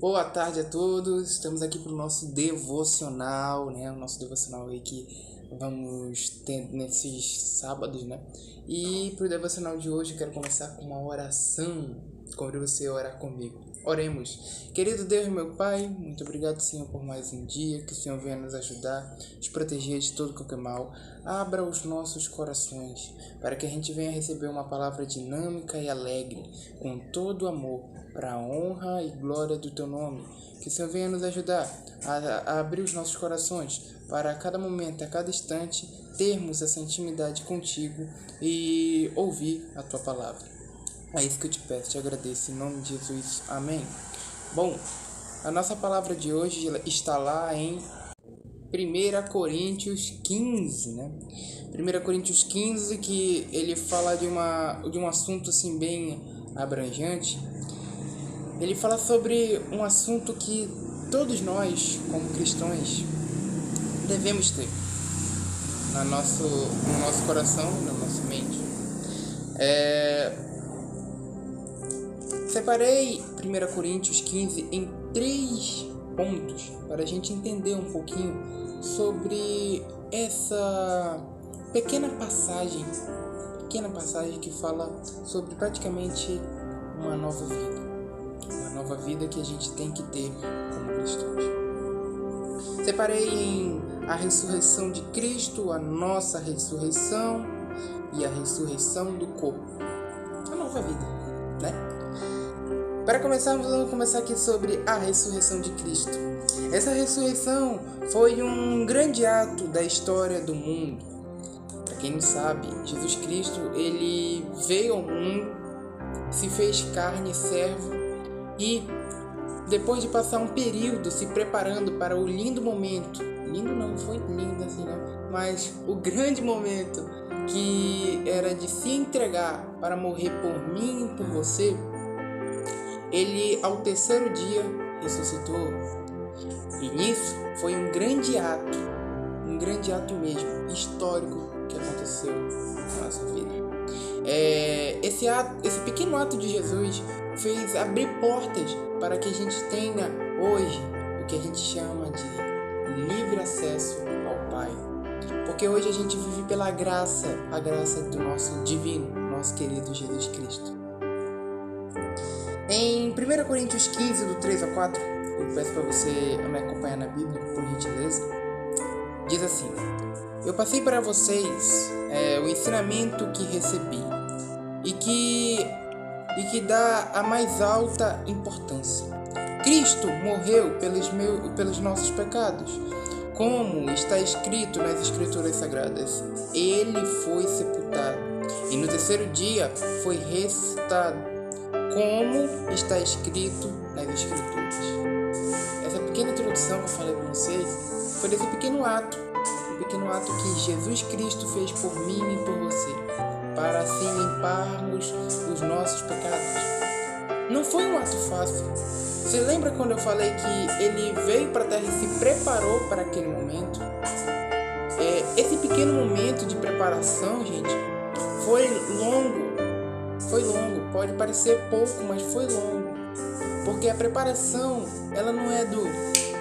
Boa tarde a todos, estamos aqui para o nosso devocional, né? O nosso devocional aí que vamos ter nesses sábados, né? E para o devocional de hoje eu quero começar com uma oração. Convido você a orar comigo. Oremos. Querido Deus, meu Pai, muito obrigado, Senhor, por mais um dia, que o Senhor venha nos ajudar, nos proteger de todo qualquer mal. Abra os nossos corações, para que a gente venha receber uma palavra dinâmica e alegre, com todo amor, para a honra e glória do Teu nome. Que o Senhor venha nos ajudar a abrir os nossos corações, para a cada momento, a cada instante, termos essa intimidade contigo e ouvir a Tua palavra. É isso que eu te peço, te agradeço, em nome de Jesus, amém. Bom, a nossa palavra de hoje está lá em 1 Coríntios 15, né? 1 Coríntios 15, que ele fala de um assunto assim bem abrangente. Ele fala sobre um assunto que todos nós, como cristãos, devemos ter no nosso coração, na nossa mente. Separei 1 Coríntios 15 em 3 pontos para a gente entender um pouquinho sobre essa pequena passagem que fala sobre praticamente uma nova vida que a gente tem que ter como cristãos. Separei em a ressurreição de Cristo, a nossa ressurreição e a ressurreição do corpo, a nova vida, né? Para começarmos, vamos começar aqui sobre a ressurreição de Cristo. Essa ressurreição foi um grande ato da história do mundo. Para quem não sabe, Jesus Cristo, ele veio ao mundo, se fez carne e servo e depois de passar um período se preparando para o lindo momento, lindo não foi lindo assim, né? Mas o grande momento que era de se entregar para morrer por mim e por você, ele ao terceiro dia ressuscitou. E nisso foi um grande ato mesmo, histórico, que aconteceu na nossa vida. Esse pequeno ato de Jesus fez abrir portas para que a gente tenha hoje o que a gente chama de livre acesso ao Pai. Porque hoje a gente vive pela graça, a graça do nosso divino, nosso querido Jesus Cristo. Em 1 Coríntios 15, do 3 a 4, eu peço para você me acompanhar na Bíblia, por gentileza. Diz assim: Eu passei para vocês o ensinamento que recebi e que dá a mais alta importância. Cristo morreu pelos nossos pecados, como está escrito nas Escrituras Sagradas. Ele foi sepultado e no terceiro dia foi ressuscitado, como está escrito nas Escrituras. Essa pequena introdução que eu falei para vocês foi desse pequeno ato que Jesus Cristo fez por mim e por você, para assim limparmos os nossos pecados. Não foi um ato fácil. Você lembra quando eu falei que ele veio para a terra e se preparou para aquele momento? Esse pequeno momento de preparação, gente, foi longo, pode parecer pouco, mas foi longo, porque a preparação, ela não é do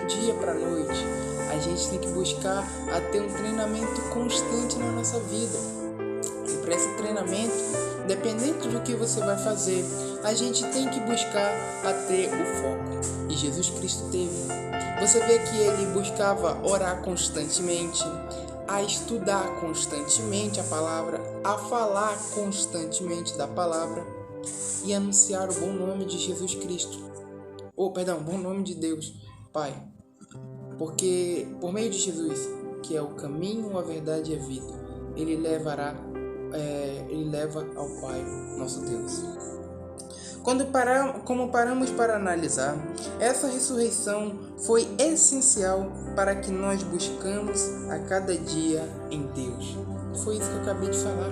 dia para a noite. A gente tem que buscar a ter um treinamento constante na nossa vida, e para esse treinamento, independente do que você vai fazer, a gente tem que buscar a ter o foco, e Jesus Cristo teve. Você vê que ele buscava orar constantemente, a estudar constantemente a palavra, a falar constantemente da palavra e anunciar o bom nome de Jesus Cristo. Bom nome de Deus, Pai. Porque por meio de Jesus, que é o caminho, a verdade e a vida, ele leva ao Pai, nosso Deus. Como paramos para analisar, essa ressurreição foi essencial para que nós buscamos a cada dia em Deus. Foi isso que eu acabei de falar.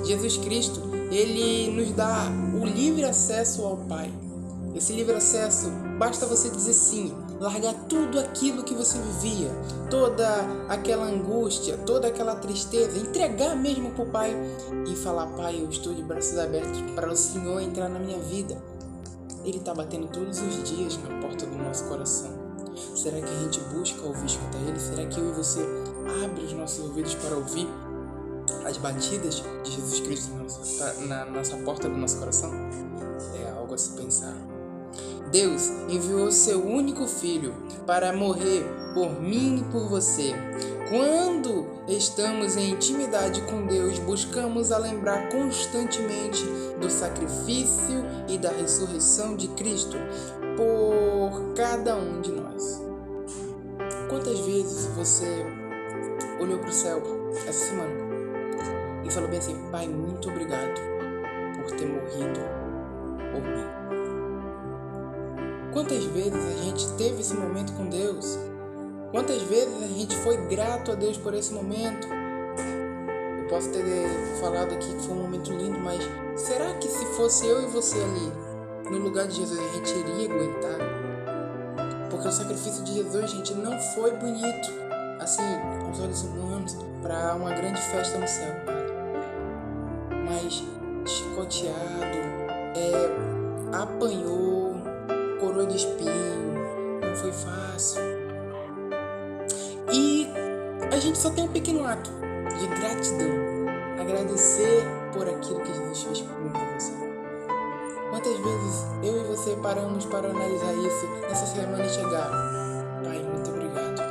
Jesus Cristo, ele nos dá o livre acesso ao Pai. Esse livre acesso, basta você dizer sim, largar tudo aquilo que você vivia, toda aquela angústia, toda aquela tristeza, entregar mesmo para o Pai e falar: Pai, eu estou de braços abertos para o Senhor entrar na minha vida. Ele está batendo todos os dias na porta do nosso coração. Será que a gente busca ouvir escutar Ele? Será que eu e você abre os nossos ouvidos para ouvir as batidas de Jesus Cristo na nossa porta do nosso coração? É algo a se pensar. Deus enviou seu único filho para morrer por mim e por você. Quando estamos em intimidade com Deus, buscamos a lembrar constantemente do sacrifício e da ressurreição de Cristo por cada um de nós. Quantas vezes você olhou para o céu essa semana e falou bem assim: Pai, muito obrigado por ter morrido por mim? Quantas vezes a gente teve esse momento com Deus? Quantas vezes a gente foi grato a Deus por esse momento? Eu posso ter falado aqui que foi um momento lindo, mas será que se fosse eu e você ali, no lugar de Jesus, a gente iria aguentar? Porque o sacrifício de Jesus, gente, não foi bonito, assim, aos olhos humanos, para uma grande festa no céu, mas chicoteado, apanhou, coroa de espinho, não foi fácil. E a gente só tem um pequeno ato de gratidão, agradecer por aquilo que Jesus fez por mim e por você. Quantas vezes eu e você paramos para analisar isso nessa semana e chegar: Pai, muito obrigado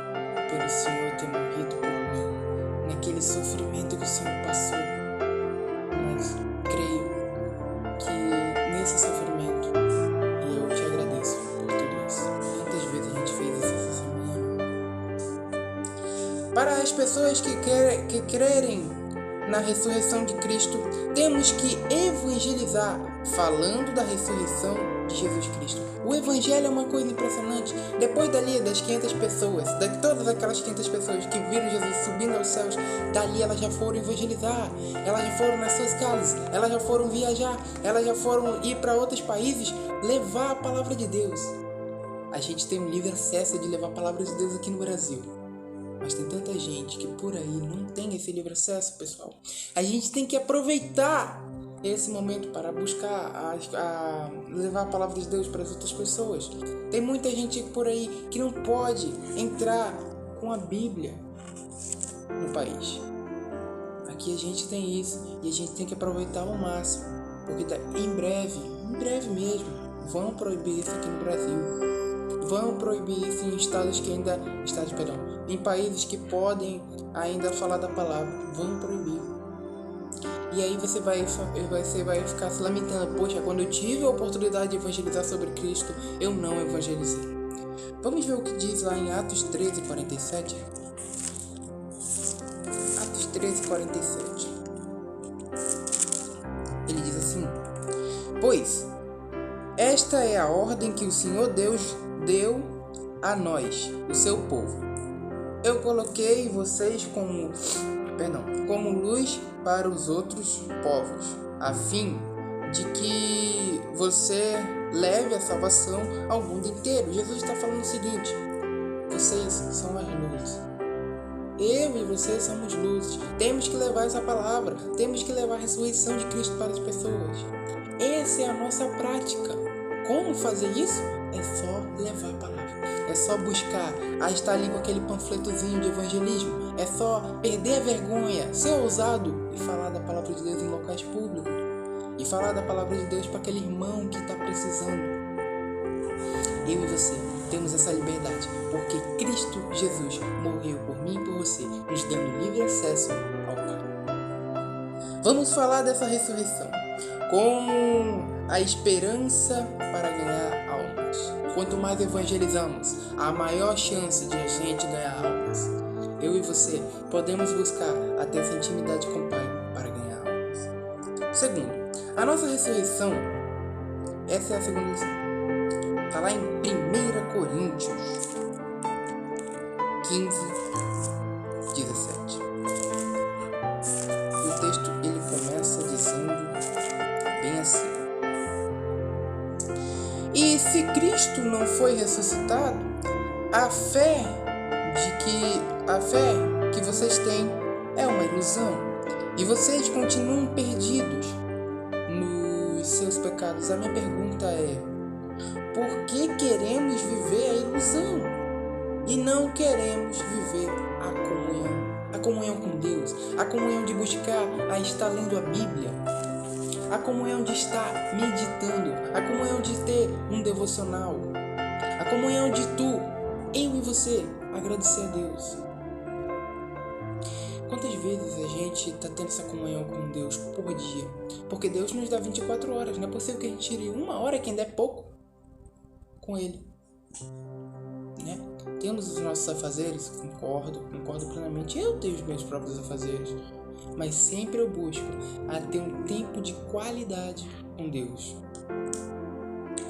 pelo Senhor ter morrido por mim, naquele sofrimento que o Senhor passou. Mas creio que nesse sofrimento eu te agradeço por tudo isso. Quantas vezes a gente fez isso essa semana? Para as pessoas que crerem na ressurreição de Cristo, temos que evangelizar, falando da ressurreição de Jesus Cristo. O evangelho é uma coisa impressionante. Depois dali das 500 pessoas, de todas aquelas 500 pessoas que viram Jesus subindo aos céus, dali elas já foram evangelizar, elas já foram nas suas casas, elas já foram viajar, elas já foram ir para outros países, levar a palavra de Deus. A gente tem um livre acesso de levar a palavra de Deus aqui no Brasil. Mas tem tanta gente que por aí não tem esse livre acesso, pessoal. A gente tem que aproveitar esse momento para buscar levar a palavra de Deus para as outras pessoas. Tem muita gente por aí que não pode entrar com a Bíblia no país. Aqui a gente tem isso e a gente tem que aproveitar ao máximo, porque em breve mesmo, vão proibir isso aqui no Brasil. Vão proibir isso em em países que podem ainda falar da palavra. Vão proibir. E aí você vai ficar se lamentando: poxa, quando eu tive a oportunidade de evangelizar sobre Cristo, eu não evangelizei. Vamos ver o que diz lá em Atos 13:47. Atos 13:47. Ele diz assim: pois esta é a ordem que o Senhor Deus deu a nós, o seu povo. Eu coloquei vocês como luz para os outros povos, a fim de que você leve a salvação ao mundo inteiro. Jesus está falando o seguinte: vocês são as luzes. Eu e você somos luzes. Temos que levar essa palavra. Temos que levar a ressurreição de Cristo para as pessoas. Essa é a nossa prática. Como fazer isso? É só levar a palavra. É só buscar. Estar ali com aquele panfletozinho de evangelismo. É só perder a vergonha, ser ousado e falar da palavra de Deus em locais públicos. E falar da palavra de Deus para aquele irmão que está precisando. Eu e você temos essa liberdade, porque Cristo Jesus morreu por mim e por você, nos dando livre acesso ao Pai. Vamos falar dessa ressurreição como a esperança para ganhar almas. Quanto mais evangelizamos, a maior chance de a gente ganhar almas. Eu e você podemos buscar até essa intimidade com o Pai para ganhar almas. Segundo, a nossa ressurreição, essa é a segunda lição. Está lá em 1 Coríntios 15, 17. E o texto ele começa dizendo bem assim: e se Cristo não foi ressuscitado, a fé que vocês têm é uma ilusão, e vocês continuam perdidos nos seus pecados. A minha pergunta é: porque queremos viver a ilusão e não queremos viver a comunhão com Deus, a comunhão de buscar a estar lendo a Bíblia, a comunhão de estar meditando, a comunhão de ter um devocional, a comunhão de eu e você, agradecer a Deus. Quantas vezes a gente está tendo essa comunhão com Deus por dia? Porque Deus nos dá 24 horas, não é possível que a gente tire uma hora, que ainda é pouco, com Ele. Né? Temos os nossos afazeres, concordo plenamente, eu tenho os meus próprios afazeres, mas sempre eu busco a ter um tempo de qualidade com Deus.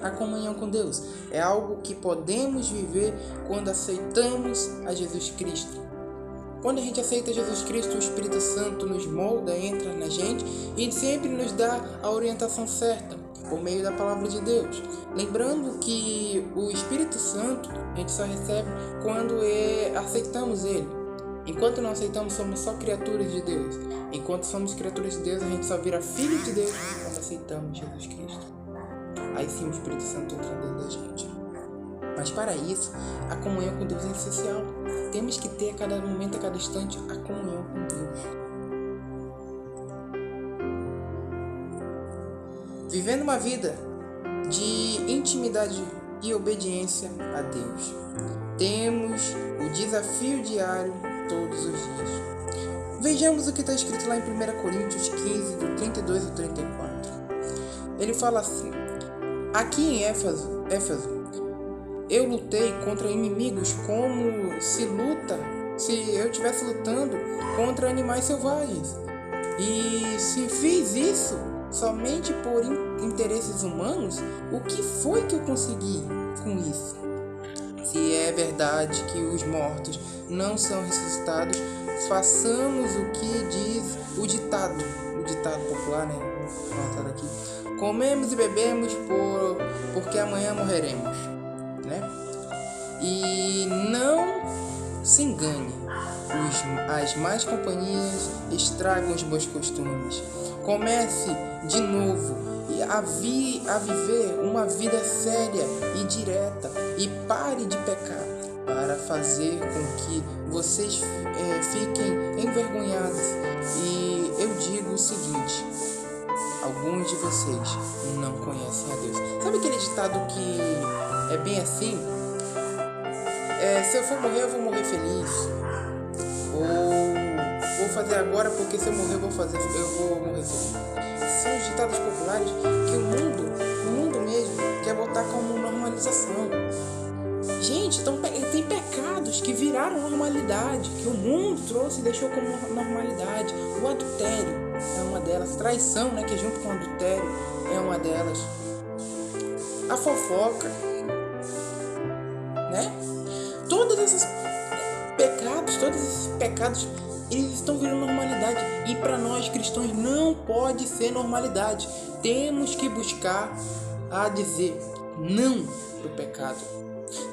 A comunhão com Deus é algo que podemos viver quando aceitamos a Jesus Cristo. Quando a gente aceita Jesus Cristo, o Espírito Santo nos molda, entra na gente e sempre nos dá a orientação certa por meio da palavra de Deus. Lembrando que o Espírito Santo a gente só recebe quando aceitamos Ele. Enquanto não aceitamos, somos só criaturas de Deus. Enquanto somos criaturas de Deus, a gente só vira filho de Deus quando aceitamos Jesus Cristo. Aí sim o Espírito Santo entra dentro da gente. Mas para isso, a comunhão com Deus é essencial. Temos que ter a cada momento, a cada instante, a comunhão com Deus. Vivendo uma vida de intimidade e obediência a Deus. Temos o desafio diário todos os dias. Vejamos o que está escrito lá em 1 Coríntios 15, do 32 ao 34. Ele fala assim: aqui em Éfeso, eu lutei contra inimigos como se eu estivesse lutando contra animais selvagens. E se fiz isso somente por interesses humanos, o que foi que eu consegui com isso? Se é verdade que os mortos não são ressuscitados, façamos o que diz o ditado popular, né? Vou aqui. Comemos e bebemos porque amanhã morreremos, né? E não se engane, as más companhias estragam os bons costumes. Comece de novo a viver uma vida séria e direta e pare de pecar para fazer com que vocês fiquem envergonhados. E eu digo o seguinte: alguns de vocês não conhecem a Deus. Sabe aquele ditado que é bem assim? Se eu for morrer, eu vou morrer feliz. Ou vou fazer agora porque se eu morrer, eu vou morrer feliz. São os ditados populares que o mundo mesmo quer botar como normalização. Gente, então tem pecados que viraram normalidade, que o mundo trouxe e deixou como normalidade. O adultério é uma delas. Traição, né, que é junto com o adultério, é uma delas. A fofoca, né? Todos esses pecados, eles estão virando normalidade. E para nós cristãos não pode ser normalidade. Temos que buscar a dizer não pro pecado.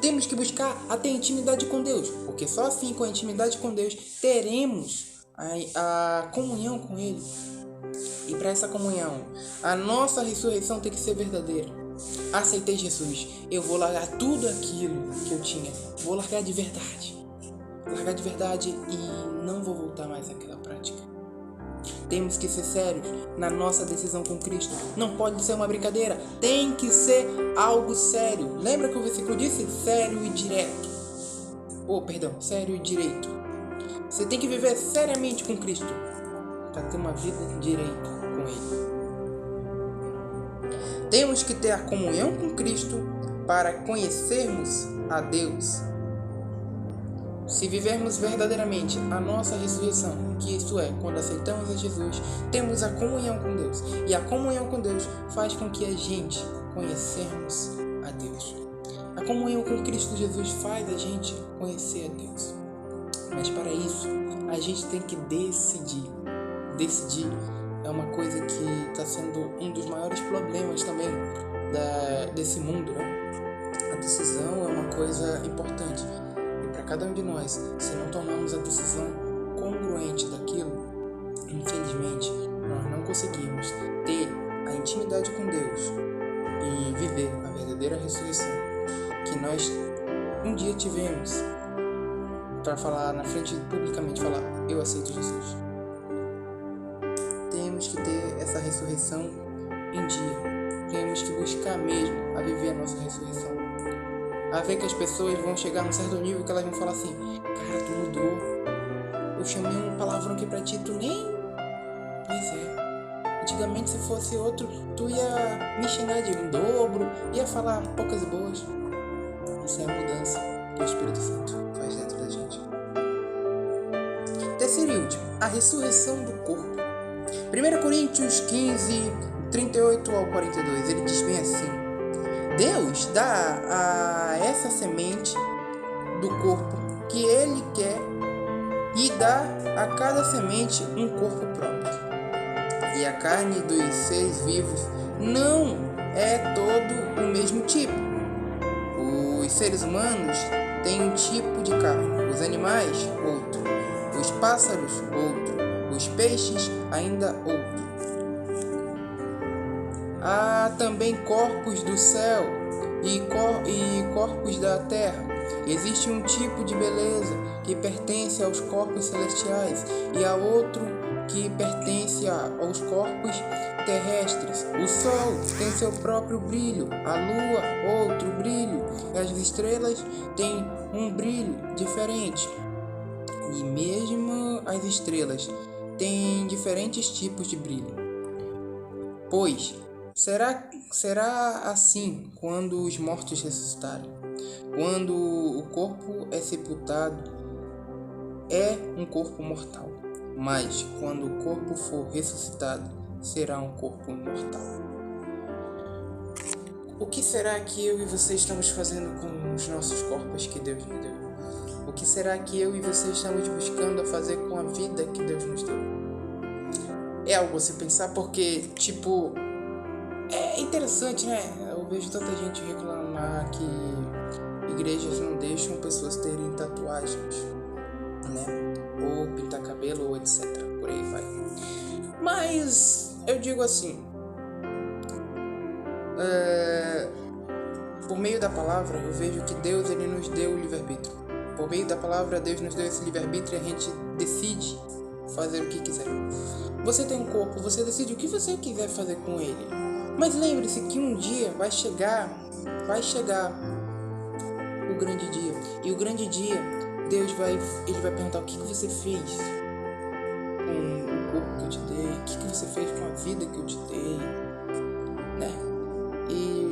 Temos que buscar a ter intimidade com Deus, porque só assim, com a intimidade com Deus, teremos a comunhão com Ele. E para essa comunhão, a nossa ressurreição tem que ser verdadeira. Aceitei Jesus, eu vou largar tudo aquilo que eu tinha, vou largar de verdade e não vou voltar mais àquela prática. Temos que ser sérios na nossa decisão com Cristo. Não pode ser uma brincadeira, tem que ser algo sério. Lembra que o versículo disse? Sério e direto. Sério e direito. Você tem que viver seriamente com Cristo para ter uma vida direita com Ele. Temos que ter a comunhão com Cristo para conhecermos a Deus. Se vivermos verdadeiramente a nossa ressurreição, que isso é, quando aceitamos a Jesus, temos a comunhão com Deus. E a comunhão com Deus faz com que a gente conhecermos a Deus. A comunhão com Cristo Jesus faz a gente conhecer a Deus. Mas para isso, a gente tem que decidir. Decidir é uma coisa que está sendo um dos maiores problemas também desse mundo, né? A decisão é uma coisa importante. E para cada um de nós, se não tomarmos a decisão congruente daquilo, infelizmente, nós não conseguimos ter a intimidade com Deus e viver a verdadeira ressurreição que nós um dia tivemos, para falar na frente, publicamente falar: eu aceito Jesus. Temos que ter essa ressurreição em dia. Temos que buscar mesmo a viver a nossa ressurreição. A ver que as pessoas vão chegar num certo nível que elas vão falar assim: cara, tu mudou. Eu chamei um palavrão aqui pra ti, tu nem... Pois é. Antigamente, se fosse outro, tu ia me xingar de um dobro, ia falar poucas e boas. Isso é a mudança que o Espírito Santo faz dentro da gente. Terceiro e último, a ressurreição do corpo. 1 Coríntios 15, 38 ao 42, ele diz bem assim: Deus dá a essa semente do corpo que ele quer e dá a cada semente um corpo próprio. E a carne dos seres vivos não é todo o mesmo tipo. Os seres humanos têm um tipo de carne, os animais, outro, os pássaros, outro, os peixes, ainda outro. Há também corpos do céu e corpos da terra. Existe um tipo de beleza que pertence aos corpos celestiais e há outro que pertence aos corpos terrestres. O sol tem seu próprio brilho, a lua outro brilho, e as estrelas têm um brilho diferente. E mesmo as estrelas têm diferentes tipos de brilho. Pois será assim quando os mortos ressuscitarem. Quando o corpo é sepultado, é um corpo mortal. Mas quando o corpo for ressuscitado, será um corpo imortal. O que será que eu e você estamos fazendo com os nossos corpos que Deus nos deu? O que será que eu e você estamos buscando a fazer com a vida que Deus nos deu? É algo a se pensar, porque, é interessante, né? Eu vejo tanta gente reclamar que igrejas não deixam pessoas terem tatuagens, né? Ou pintar cabelo, ou etc. Por aí vai. Mas eu digo assim, por meio da palavra, eu vejo que Deus ele nos deu o livre-arbítrio. Por meio da palavra, Deus nos deu esse livre-arbítrio e a gente decide fazer o que quiser. Você tem um corpo, você decide o que você quiser fazer com ele. Mas lembre-se que um dia vai chegar o grande dia. E o grande dia, Deus vai perguntar: o que você fez com o corpo que eu te dei? O que você fez com a vida que eu te dei? Né? E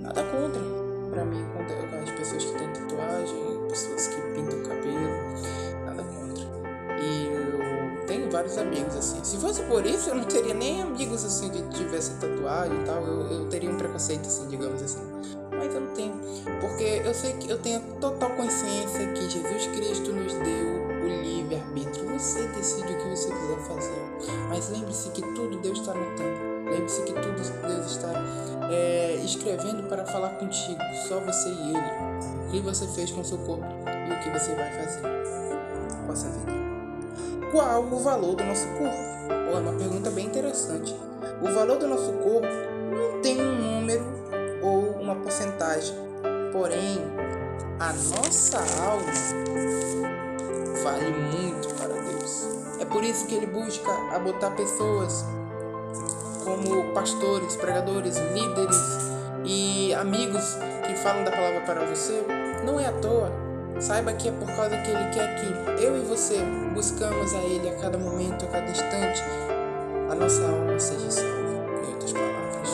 nada contra, pra mim, com as pessoas que têm tatuagem, pessoas que pintam cabelo, nada contra. E eu tenho vários amigos assim. Se fosse por isso, eu não teria nem amigos assim que tivessem tatuagem e tal. Eu teria um preconceito assim, digamos assim. Mas eu não tenho, porque eu sei que eu tenho total consciência que Jesus Cristo nos deu o livre-arbítrio. Você decide o que você quiser fazer. Mas lembre-se que tudo Deus está anotando. Lembre-se que tudo Deus está escrevendo para falar contigo. Só você e Ele. O que você fez com o seu corpo e o que você vai fazer com a sua vida. Qual o valor do nosso corpo? É uma pergunta bem interessante. O valor do nosso corpo não tem um número ou uma porcentagem. Porém, a nossa alma vale muito para Deus. É por isso que Ele busca botar pessoas como pastores, pregadores, líderes e amigos que falam da palavra para você. Não é à toa. Saiba que é por causa que Ele quer que eu e você buscamos a Ele a cada momento, a cada instante, a nossa alma seja salva. Em outras palavras,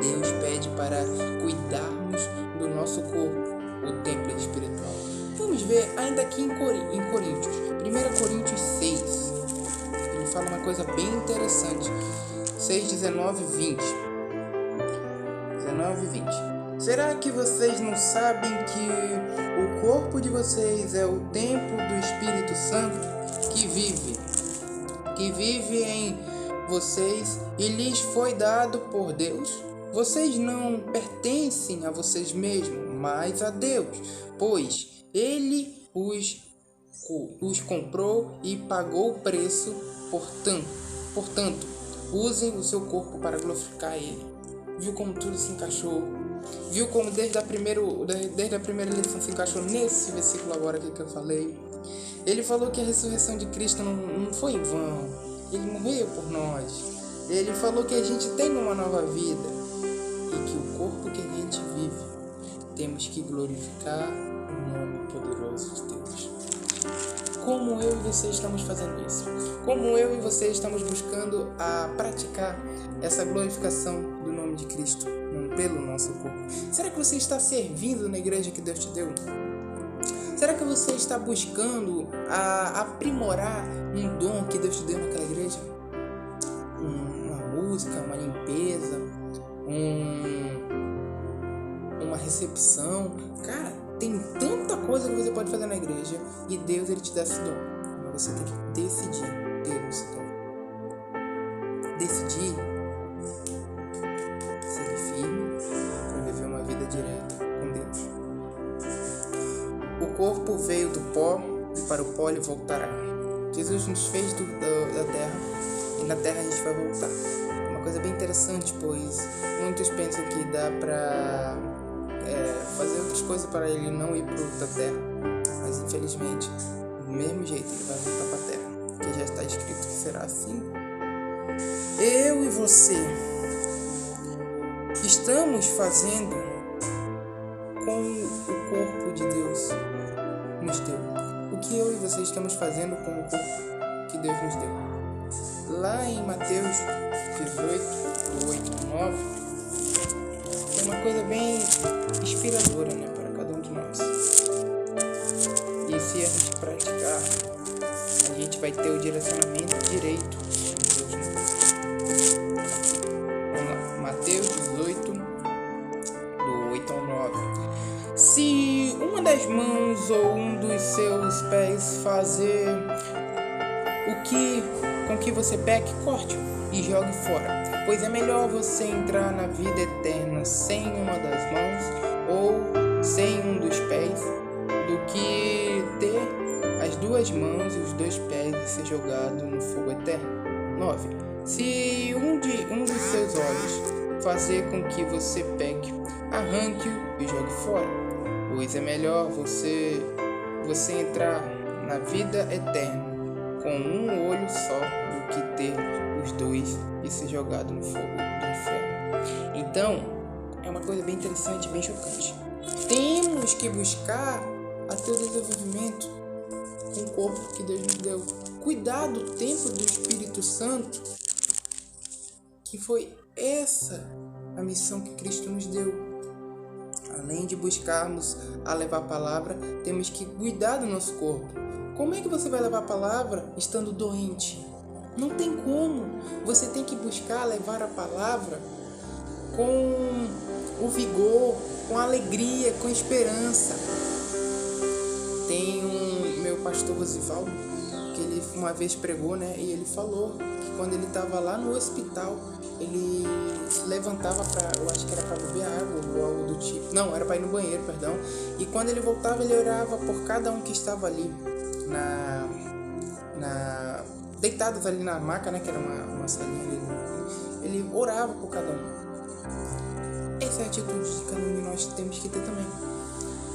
Deus pede para cuidarmos do nosso corpo, o templo espiritual. Vamos ver ainda aqui em Coríntios, 1 Coríntios 6. Ele fala uma coisa bem interessante. 6, 19 e 20. 19 e 20. Será que vocês não sabem que o corpo de vocês é o templo do Espírito Santo que vive em vocês e lhes foi dado por Deus? Vocês não pertencem a vocês mesmos, mas a Deus, pois Ele os comprou e pagou o preço. Portanto, usem o seu corpo para glorificar Ele. viu como tudo se encaixou, viu como desde a primeira lição se encaixou nesse versículo agora aqui que eu falei. Ele falou que a ressurreição de Cristo não foi em vão, ele morreu por nós. Ele falou que a gente tem uma nova vida e que o corpo que a gente vive temos que glorificar o nome poderoso de Deus. Como eu e você estamos fazendo isso? Como eu e você estamos buscando a praticar essa glorificação do nome de Cristo pelo nosso corpo? Será que você está servindo na igreja que Deus te deu? Será que você está buscando aprimorar um dom que Deus te deu naquela igreja? Uma música, uma limpeza, uma recepção. Cara, tem tanta coisa que você pode fazer na igreja e Deus ele te dá esse dom. Mas você tem que decidir ter esse dom. Decidir ser firme para viver uma vida direta com Deus. O corpo veio do pó e para o pó ele voltará. Jesus nos fez da terra e na terra a gente vai voltar. Uma coisa bem interessante, pois muitos pensam que dá para fazer outras coisas para ele não ir para a terra, mas infelizmente do mesmo jeito ele vai voltar para a terra, porque já está escrito que será assim. Eu e você estamos fazendo com o corpo de Deus nos deu. O que eu e você estamos fazendo com o corpo que Deus nos deu? Lá em Mateus 18, do 8 ao 9, é uma coisa bem inspiradora, né, para cada um de nós. E se a gente praticar, a gente vai ter o direcionamento direito de Deus, né? Vamos lá, Mateus 18, do 8 ao 9. Se uma das mãos ou um dos seus pés fazer com que você peque, corte-o e jogue fora. Pois é melhor você entrar na vida eterna sem uma das mãos ou sem um dos pés do que ter as duas mãos e os dois pés e ser jogado no fogo eterno. 9. Se um dos seus olhos fazer com que você peque, arranque-o e jogue fora. Pois é melhor você entrar na vida eterna com um olho só do que ter os dois e ser jogado no fogo do inferno. Então, é uma coisa bem interessante, bem chocante. Temos que buscar a ter o desenvolvimento com o corpo que Deus nos deu. Cuidar do templo do Espírito Santo, que foi essa a missão que Cristo nos deu. Além de buscarmos a levar a palavra, temos que cuidar do nosso corpo. Como é que você vai levar a palavra estando doente? Não tem como. Você tem que buscar levar a palavra com o vigor, com alegria, com esperança. Tem meu pastor Rosivaldo, que ele uma vez pregou, né? E ele falou que quando ele estava lá no hospital, ele se levantava eu acho que era para beber água ou algo do tipo. Não, era para ir no banheiro, perdão. E quando ele voltava, ele orava por cada um que estava ali, deitados ali na maca, né? Que era uma salinha ali. Ele orava por cada um. Essa é a atitude que cada um de nós temos que ter também.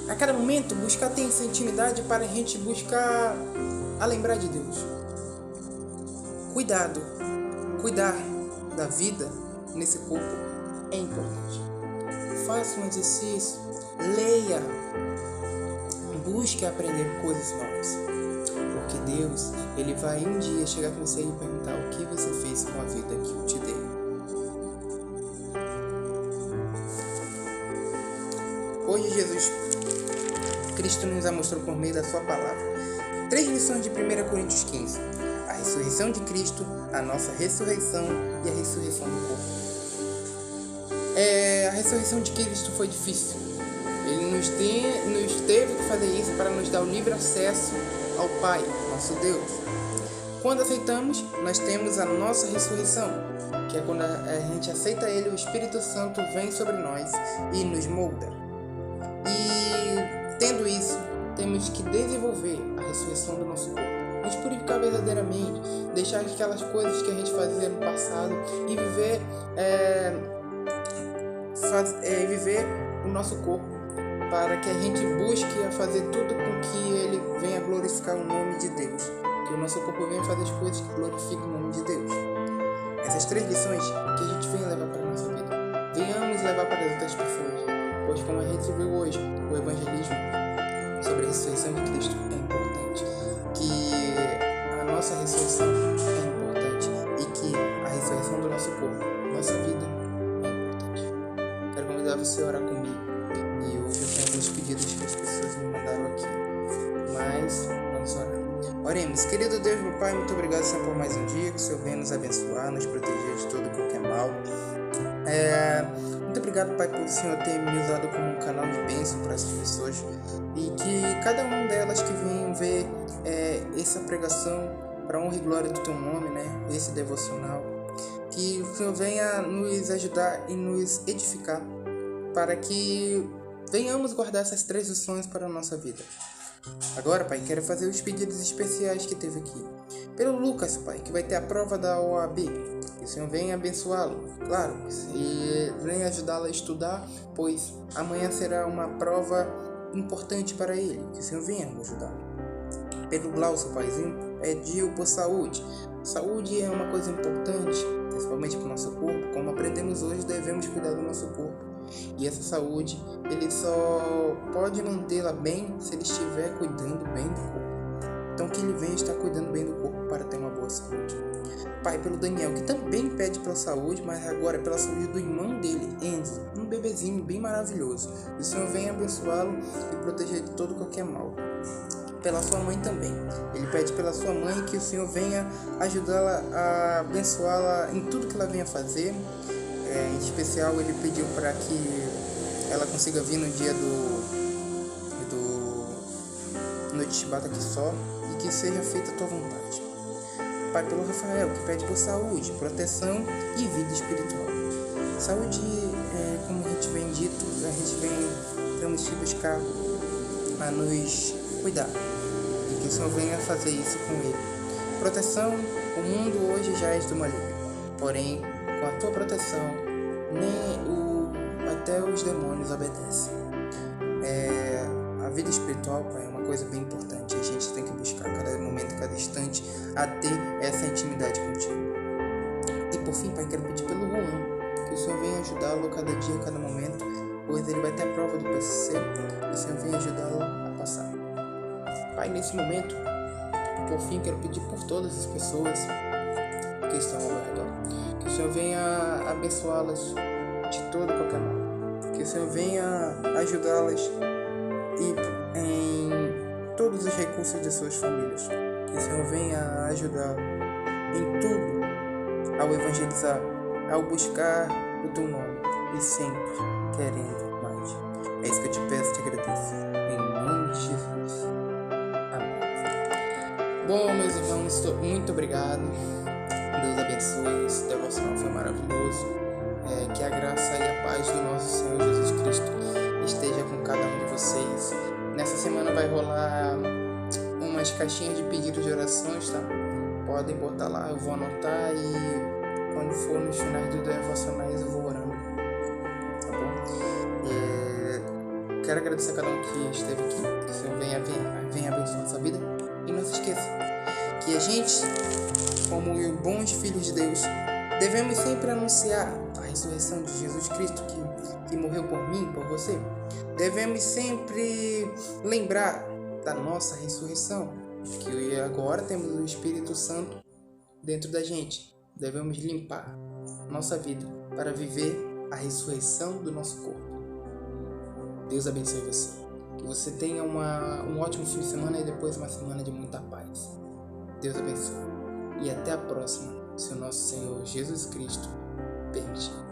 A cada momento, buscar ter essa intimidade para a gente buscar a lembrar de Deus. Cuidar da vida nesse corpo é importante. Faça um exercício, leia, busque aprender coisas novas, porque Deus, ele vai um dia chegar com você e perguntar o que você fez com a vida que eu te dei. Hoje Jesus Cristo nos mostrou por meio da sua palavra 3 lições de 1 Coríntios 15: a ressurreição de Cristo, a nossa ressurreição e a ressurreição do corpo. A ressurreição de Cristo foi difícil. Ele nos teve que fazer isso para nos dar o livre acesso ao Pai, nosso Deus. Quando aceitamos, nós temos a nossa ressurreição, que é quando a gente aceita Ele, o Espírito Santo vem sobre nós e nos molda. E tendo isso, temos que desenvolver a ressurreição do nosso corpo, nos purificar verdadeiramente, deixar aquelas coisas que a gente fazia no passado e viver viver o nosso corpo, para que a gente busque a fazer tudo com que ele venha glorificar o nome de Deus, que o nosso corpo venha fazer as coisas que glorificam o nome de Deus. Essas 3 lições que a gente venha levar para a nossa vida, venhamos levar para as outras pessoas, pois como a gente viu hoje, o evangelismo sobre a ressurreição de Cristo é importante, que a nossa ressurreição é importante e que a ressurreição do nosso corpo, nossa vida é importante. Quero convidar você a orar comigo, e hoje eu tenho alguns pedidos que as pessoas me mandaram aqui, mas vamos orar. Oremos. Querido Deus, meu Pai, muito obrigado, Senhor, por mais um dia, que o Senhor venha nos abençoar, nos proteger de todo e qualquer mal. Muito obrigado, Pai, por o Senhor ter me usado como um canal de bênção para essas pessoas, e que cada uma delas que venham ver essa pregação para honra e glória do Teu nome, né, esse devocional, que o Senhor venha nos ajudar e nos edificar, para que venhamos guardar essas 3 lições para a nossa vida. Agora, Pai, quero fazer os pedidos especiais que teve aqui. Pelo Lucas, Pai, que vai ter a prova da OAB, que o Senhor venha abençoá-lo, claro, e venha ajudá-lo a estudar, pois amanhã será uma prova importante para ele, que o Senhor venha ajudá-lo. Pelo Glaucio, Paizinho, pediu por saúde. Saúde é uma coisa importante, principalmente para o nosso corpo. Como aprendemos hoje, devemos cuidar do nosso corpo. E essa saúde, ele só pode mantê-la bem se ele estiver cuidando bem do corpo. Então que ele venha estar cuidando bem do corpo para ter uma boa saúde. Pai, pelo Daniel, que também pede pela saúde, mas agora é pela saúde do irmão dele, Enzo, um bebezinho bem maravilhoso. Que o Senhor venha abençoá-lo e proteger de todo qualquer mal. Pela sua mãe também. Ele pede pela sua mãe que o Senhor venha ajudá-la a abençoá-la em tudo que ela venha fazer. Em especial, ele pediu para que ela consiga vir no dia do Noite de Shibata aqui só, e que seja feita a tua vontade. Pai, pelo Rafael, que pede por saúde, proteção e vida espiritual. Saúde, como a gente vem dito, a gente temos que buscar a nos cuidar, e que o Senhor venha fazer isso com ele. Proteção, o mundo hoje já é do maligno, porém, com a tua proteção, até os demônios obedecem. A vida espiritual, Pai, é uma coisa bem importante. A gente tem que buscar a cada momento, a cada instante, a ter essa intimidade contigo. E por fim, Pai, quero pedir pelo Juan, que o Senhor venha ajudá-lo cada dia, cada momento, pois ele vai ter a prova do PCC, e o Senhor venha ajudá-lo a passar. Pai, nesse momento, por fim, quero pedir por todas as pessoas que estão ao redor, que o Senhor venha abençoá-las de todo e qualquer mal, que o Senhor venha ajudá-las em todos os recursos de suas famílias, que o Senhor venha ajudar em tudo, ao evangelizar, ao buscar o teu nome e sempre querendo mais. É isso que eu te peço e te agradeço, em nome de Jesus. Amém. Bom, meus irmãos, muito obrigado. Deus abençoe, esse devocional foi maravilhoso. Que a graça e a paz do nosso Senhor Jesus Cristo esteja com cada um de vocês. Nessa semana vai rolar umas caixinhas de pedidos de orações, tá? Podem botar lá, eu vou anotar, e quando for nos finais do devocionais eu vou orando, tá bom? Quero agradecer a cada um que esteve aqui, que o Senhor venha abençoar a nossa vida. E não se esqueça que a gente, como bons filhos de Deus, devemos sempre anunciar a ressurreição de Jesus Cristo, que morreu por mim, por você. Devemos sempre lembrar da nossa ressurreição, que agora temos o Espírito Santo dentro da gente. Devemos limpar nossa vida para viver a ressurreição do nosso corpo. Deus abençoe você. Que você tenha um ótimo fim de semana e depois uma semana de muita paz. Deus abençoe. E até a próxima, se o nosso Senhor Jesus Cristo permitir.